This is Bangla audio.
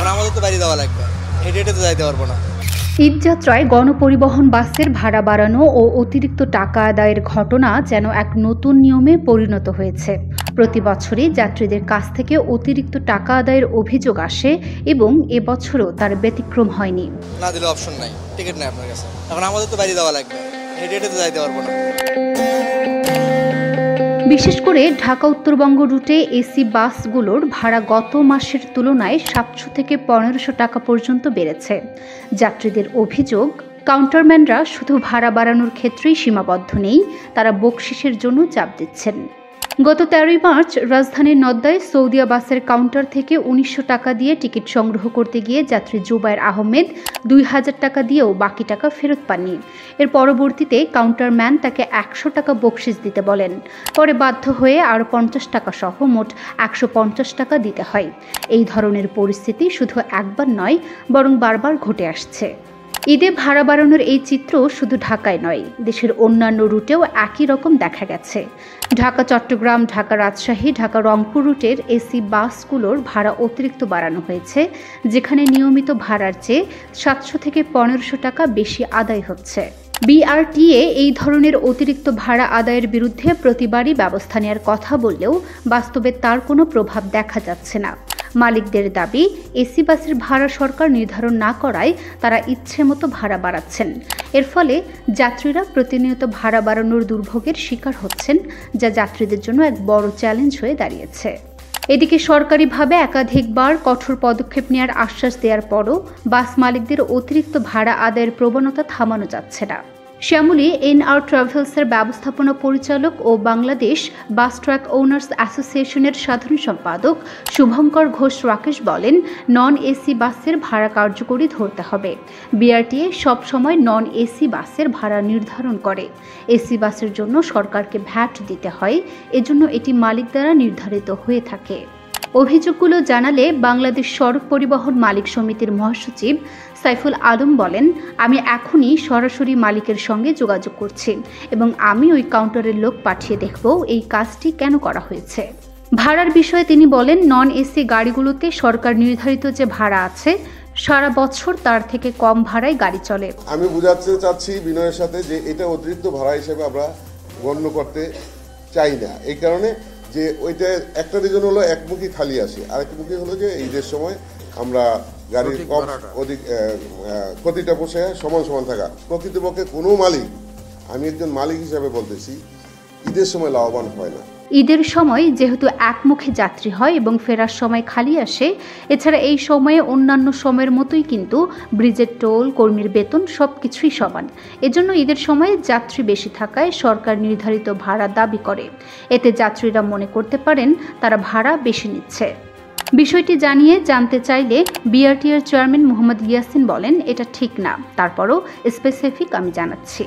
এখন আমাদের তো বাড়ি দেওয়া লাগবে, হেঁটে হেঁটে তো যাইতে পারবো না। ঈদযাত্রায় গণপরিবহন বাসের ভাড়া বাড়ানো ও অতিরিক্ত টাকা আদায়ের ঘটনা যেন এক নতুন নিয়মে পরিণত হয়েছে। প্রতি বছরই যাত্রীদের কাছ থেকে অতিরিক্ত টাকা আদায়ের অভিযোগ আসে এবং এবছরও তার ব্যতিক্রম হয়নি। না দিলে অপশন নাই, টিকিট নেই আপনার কাছে, এখন আমাদের তো বাড়ি দেওয়া লাগবে, হেঁটে হেঁটে তো যাইতে পারবো না। বিশেষ করে ঢাকা উত্তরবঙ্গ রুটে এসি বাসগুলোর ভাড়া গত মাসের তুলনায় 700 থেকে 1500 টাকা পর্যন্ত বেড়েছে। যাত্রীদের অভিযোগ, কাউন্টারম্যানরা শুধু ভাড়া বাড়ানোর ক্ষেত্রেই সীমাবদ্ধ নেই, তারা বকশিসের জন্য চাপ দিচ্ছেন। গত 13 মার্চ রাজধানীর নদ্দায় সৌদিয়া বাসের কাউন্টার থেকে 1900 টাকা দিয়ে টিকিট সংগ্রহ করতে গিয়ে যাত্রী জুবায়ের আহমেদ 2000 টাকা দিয়েও বাকি টাকা ফেরত পাননি। এর পরবর্তীতে কাউন্টারম্যান তাকে 100 টাকা বকশিস দিতে বলেন। পরে বাধ্য হয়ে আরও 50 টাকা সহ মোট 150 টাকা দিতে হয়। এই ধরনের পরিস্থিতি শুধু একবার নয়, বরং বারবার ঘটে আসছে। ঈদে ভাড়া বাড়ানোর এই চিত্র শুধু ঢাকায় নয়, দেশের অন্যান্য রুটেও একই রকম দেখা গেছে। ঢাকা চট্টগ্রাম, ঢাকা রাজশাহী, ঢাকা রংপুর রুটের এসি বাসগুলোর ভাড়া অতিরিক্ত বাড়ানো হয়েছে, যেখানে নিয়মিত ভাড়ার চেয়ে 700 থেকে 1500 টাকা বেশি আদায় হচ্ছে। বিআরটিএ এই ধরনের অতিরিক্ত ভাড়া আদায়ের বিরুদ্ধে প্রতিবারই ব্যবস্থা নেওয়ার কথা বললেও বাস্তবে তার কোনো প্রভাব দেখা যাচ্ছে না। মালিকদের দাবি, এসি বাসের ভাড়া সরকার নির্ধারণ না করায় তারা ইচ্ছেমতো ভাড়া বাড়াচ্ছেন। এর ফলে যাত্রীরা প্রতিনিয়ত ভাড়া বাড়ানোর দুর্ভোগের শিকার হচ্ছেন, যা যাত্রীদের জন্য এক বড় চ্যালেঞ্জ হয়ে দাঁড়িয়েছে। এদিকে সরকারিভাবে একাধিকবার কঠোর পদক্ষেপ নেওয়ার আশ্বাস দেওয়ার পরও বাস মালিকদের অতিরিক্ত ভাড়া আদায়ের প্রবণতা থামানো যাচ্ছে না। শ্যামলী এনআর ট্রাভেলসের ব্যবস্থাপনা পরিচালক ও বাংলাদেশ বাস ট্রাক ওনার্স অ্যাসোসিয়েশনের সাধারণ সম্পাদক শুভঙ্কর ঘোষ রাকেশ বলেন, নন এসি বাসের ভাড়া কার্যকরী ধরতে হবে। বিআরটিএ সবসময় নন এসি বাসের ভাড়া নির্ধারণ করে। এসি বাসের জন্য সরকারকে ভ্যাট দিতে হয়, এজন্য এটি মালিক দ্বারা নির্ধারিত হয়ে থাকে। অভিযোগগুলো জানালে বাংলাদেশ সড়ক পরিবহন মালিক সমিতির মহাসচিব সাইফুল আলম বলেন, আমি এখনই সরাসরি মালিকের সঙ্গে যোগাযোগ করছি এবং আমি ওই কাউন্টারের লোক পাঠিয়ে দেখব এই কাজটি কেন করা হয়েছে। ভাড়ার বিষয়ে তিনি বলেন, নন এসি গাড়িগুলোতে সরকার নির্ধারিত যে ভাড়া আছে, সারা বছর তার থেকে কম ভাড়ায় গাড়ি চলে। আমি বোঝাতে চাচ্ছি বিনয়ের সাথে যে এটা অতিরিক্ত ভাড়া হিসেবে আমরা গণ্য করতে চাই না। এই কারণে যে ওইটা একটা রিজন হলো একমুখী খালি আসে, আরেকটা মুখী হলো যে ঈদের সময় আমরা গাড়ির কম অধিক প্রতিটা বসে সমান সমান থাকা। প্রকৃতপক্ষে কোনো মালিক, আমি একজন মালিক হিসাবে বলতেছি, ঈদের সময় লাভবান হয় না। ঈদের সময় যেহেতু একমুখী যাত্রী হয় এবং ফেরার সময় খালি আসে, এছাড়া এই সময়ে অন্যান্য সময়ের মতোই কিন্তু ব্রিজের টোল, কর্মীর বেতন সবকিছুই সমান। এজন্য ঈদের সময়ে যাত্রী বেশি থাকায় সরকার নির্ধারিত ভাড়া দাবি করে। এতে যাত্রীরা মনে করতে পারেন তারা ভাড়া বেশি নিচ্ছে। বিষয়টি জানতে চাইলে বিআরটিএর চেয়ারম্যান মোহাম্মদ ইয়াসিন বলেন, এটা ঠিক না, তারপরও স্পেসিফিক আমি জানাচ্ছি।